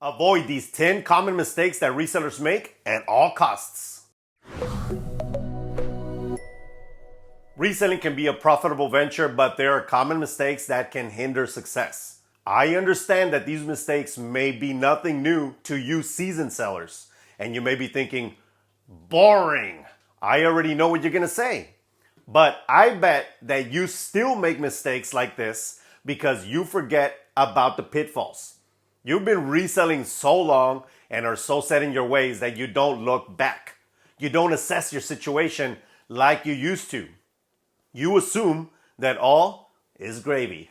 Avoid these 10 common mistakes that resellers make at all costs. Reselling can be a profitable venture, but there are common mistakes that can hinder success. I understand that these mistakes may be nothing new to you seasoned sellers, and you may be thinking, boring. I already know what you're gonna say. But I bet that you still make mistakes like this because you forget about the pitfalls. You've been reselling so long and are so set in your ways that you don't look back. You don't assess your situation like you used to. You assume that all is gravy.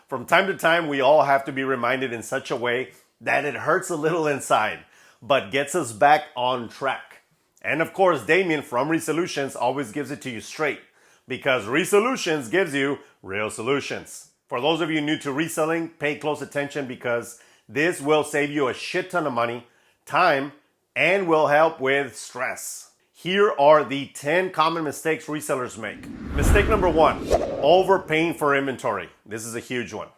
From time to time, we all have to be reminded in such a way that it hurts a little inside, but gets us back on track. And of course, Damien from Resolutions always gives it to you straight, because Resolutions gives you real solutions. For those of you new to reselling, pay close attention because this will save you a shit ton of money, time, and will help with stress. Here are the 10 common mistakes resellers make. Mistake number 1, overpaying for inventory. This is a huge one.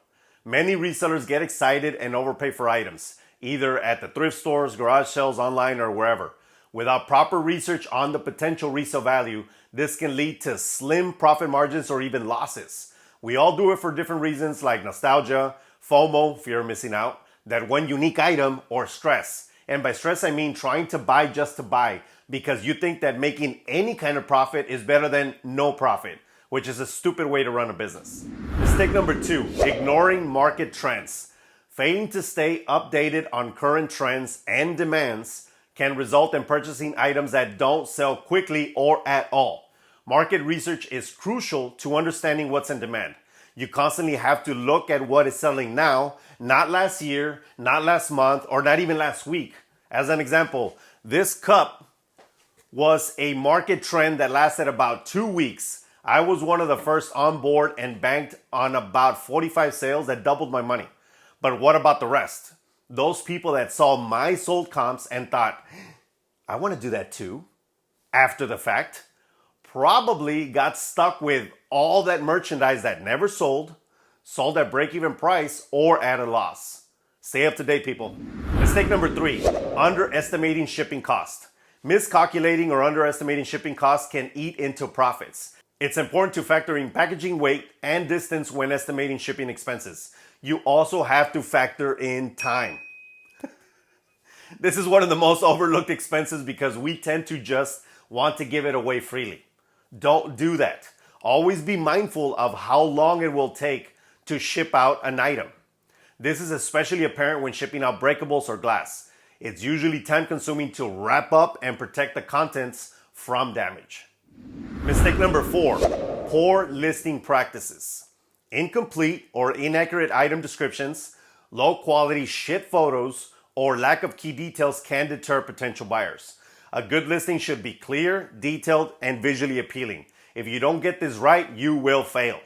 Many resellers get excited and overpay for items, either at the thrift stores, garage sales, online, or wherever. Without proper research on the potential resale value, this can lead to slim profit margins or even losses. We all do it for different reasons like nostalgia, FOMO, fear of missing out, that one unique item, or stress. And by stress, I mean trying to buy just to buy because you think that making any kind of profit is better than no profit, which is a stupid way to run a business. Mistake number 2, ignoring market trends. Failing to stay updated on current trends and demands can result in purchasing items that don't sell quickly or at all. Market research is crucial to understanding what's in demand. You constantly have to look at what is selling now, not last year, not last month, or not even last week. As an example, this cup was a market trend that lasted about 2 weeks. I was one of the first on board and banked on about 45 sales that doubled my money. But what about the rest? Those people that saw my sold comps and thought, I want to do that too, after the fact, probably got stuck with all that merchandise that never sold at break-even price, or at a loss. Stay up to date, people. Mistake number 3, underestimating shipping cost. Miscalculating or underestimating shipping costs can eat into profits. It's important to factor in packaging weight and distance when estimating shipping expenses. You also have to factor in time. This is one of the most overlooked expenses because we tend to just want to give it away freely. Don't do that. Always be mindful of how long it will take to ship out an item. This is especially apparent when shipping out breakables or glass. It's usually time consuming to wrap up and protect the contents from damage. Mistake number 4, poor listing practices. Incomplete or inaccurate item descriptions, low quality shit photos, or lack of key details can deter potential buyers. A good listing should be clear, detailed, and visually appealing. If you don't get this right, you will fail.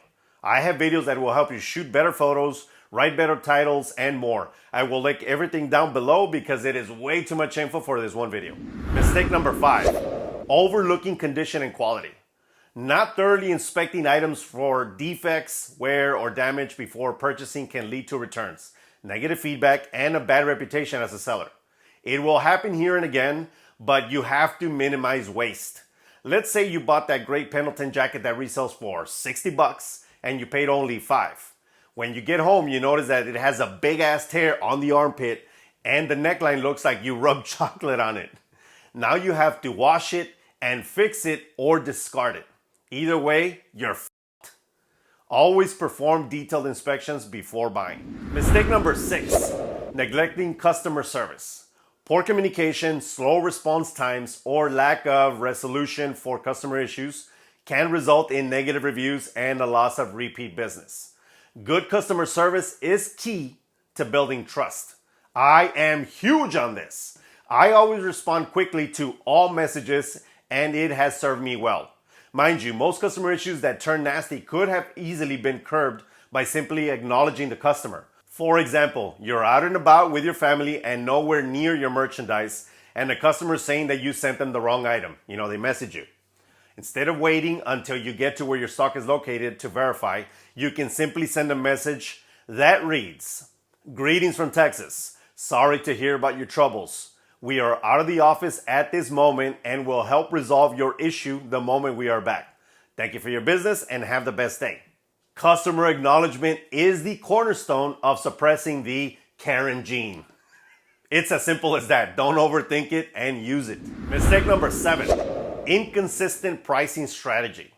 I have videos that will help you shoot better photos, write better titles, and more. I will link everything down below because it is way too much info for this one video. Mistake number 5, overlooking condition and quality. Not thoroughly inspecting items for defects, wear, or damage before purchasing can lead to returns, negative feedback, and a bad reputation as a seller. It will happen here and again, but you have to minimize waste. Let's say you bought that great Pendleton jacket that resells for $60 and you paid only $5. When you get home, you notice that it has a big ass tear on the armpit and the neckline looks like you rubbed chocolate on it. Now you have to wash it and fix it or discard it. Either way, you're f***ed. Always perform detailed inspections before buying. Mistake number 6, neglecting customer service. Poor communication, slow response times, or lack of resolution for customer issues can result in negative reviews and a loss of repeat business. Good customer service is key to building trust. I am huge on this. I always respond quickly to all messages and it has served me well. Mind you, most customer issues that turn nasty could have easily been curbed by simply acknowledging the customer. For example, you're out and about with your family and nowhere near your merchandise, and the customer is saying that you sent them the wrong item. They message you. Instead of waiting until you get to where your stock is located to verify, you can simply send a message that reads, Greetings from Texas. Sorry to hear about your troubles. We are out of the office at this moment and will help resolve your issue the moment we are back. Thank you for your business and have the best day. Customer acknowledgement is the cornerstone of suppressing the Karen gene. It's as simple as that. Don't overthink it and use it. Mistake number 7, inconsistent pricing strategy.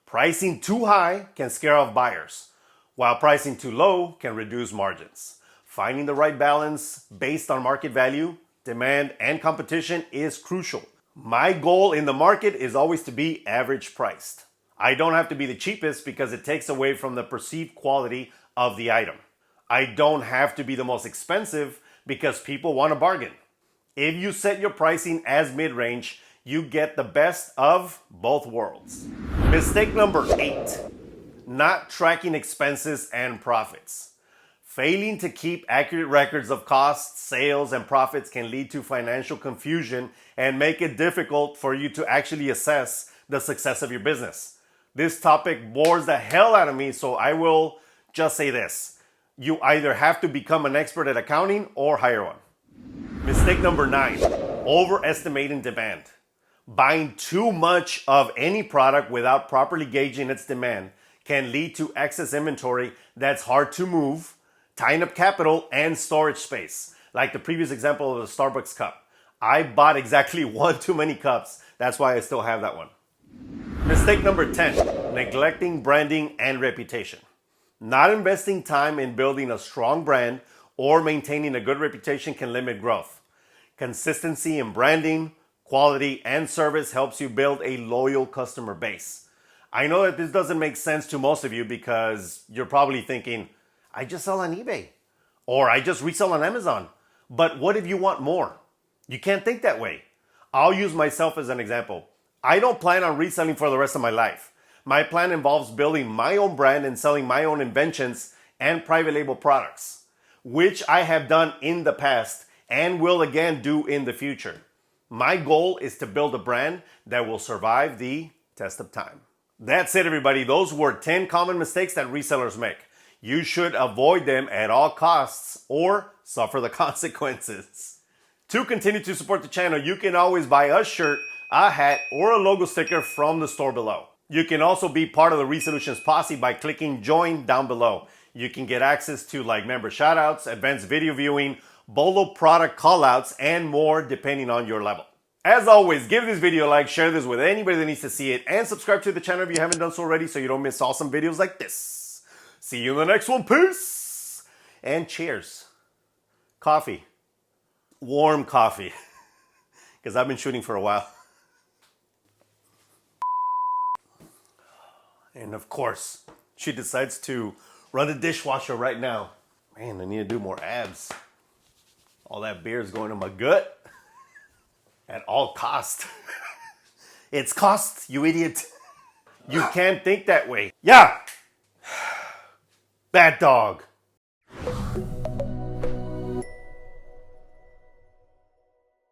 Pricing too high can scare off buyers, while pricing too low can reduce margins. Finding the right balance based on market value, demand, and competition is crucial. My goal in the market is always to be average priced. I don't have to be the cheapest because it takes away from the perceived quality of the item. I don't have to be the most expensive because people want a bargain. If you set your pricing as mid-range, you get the best of both worlds. Mistake number 8, not tracking expenses and profits. Failing to keep accurate records of costs, sales, and profits can lead to financial confusion and make it difficult for you to actually assess the success of your business. This topic bores the hell out of me, so I will just say this. You either have to become an expert at accounting or hire one. Mistake number 9, overestimating demand. Buying too much of any product without properly gauging its demand can lead to excess inventory that's hard to move, tying up capital and storage space. Like the previous example of the Starbucks cup. I bought exactly one too many cups. That's why I still have that one. Mistake number 10, neglecting branding and reputation. Not investing time in building a strong brand or maintaining a good reputation can limit growth. Consistency in branding, quality, and service helps you build a loyal customer base. I know that this doesn't make sense to most of you because you're probably thinking, I just sell on eBay or I just resell on Amazon. But what if you want more? You can't think that way. I'll use myself as an example. I don't plan on reselling for the rest of my life. My plan involves building my own brand and selling my own inventions and private label products, which I have done in the past and will again do in the future. My goal is to build a brand that will survive the test of time. That's it, everybody. Those were 10 common mistakes that resellers make. You should avoid them at all costs or suffer the consequences. To continue to support the channel, you can always buy a shirt, a hat, or a logo sticker from the store below. You can also be part of the Resolutions Posse by clicking join down below. You can get access to like member shoutouts, advanced video viewing, Bolo product callouts, and more depending on your level. As always, give this video a like, share this with anybody that needs to see it, and subscribe to the channel if you haven't done so already so you don't miss awesome videos like this. See you in the next one. Peace! And cheers. Coffee. Warm coffee. Because I've been shooting for a while. And of course, she decides to run the dishwasher right now. Man, I need to do more abs. All that beer is going to my gut. At all cost. It's cost, you idiot. You can't think that way. Yeah. Bad dog.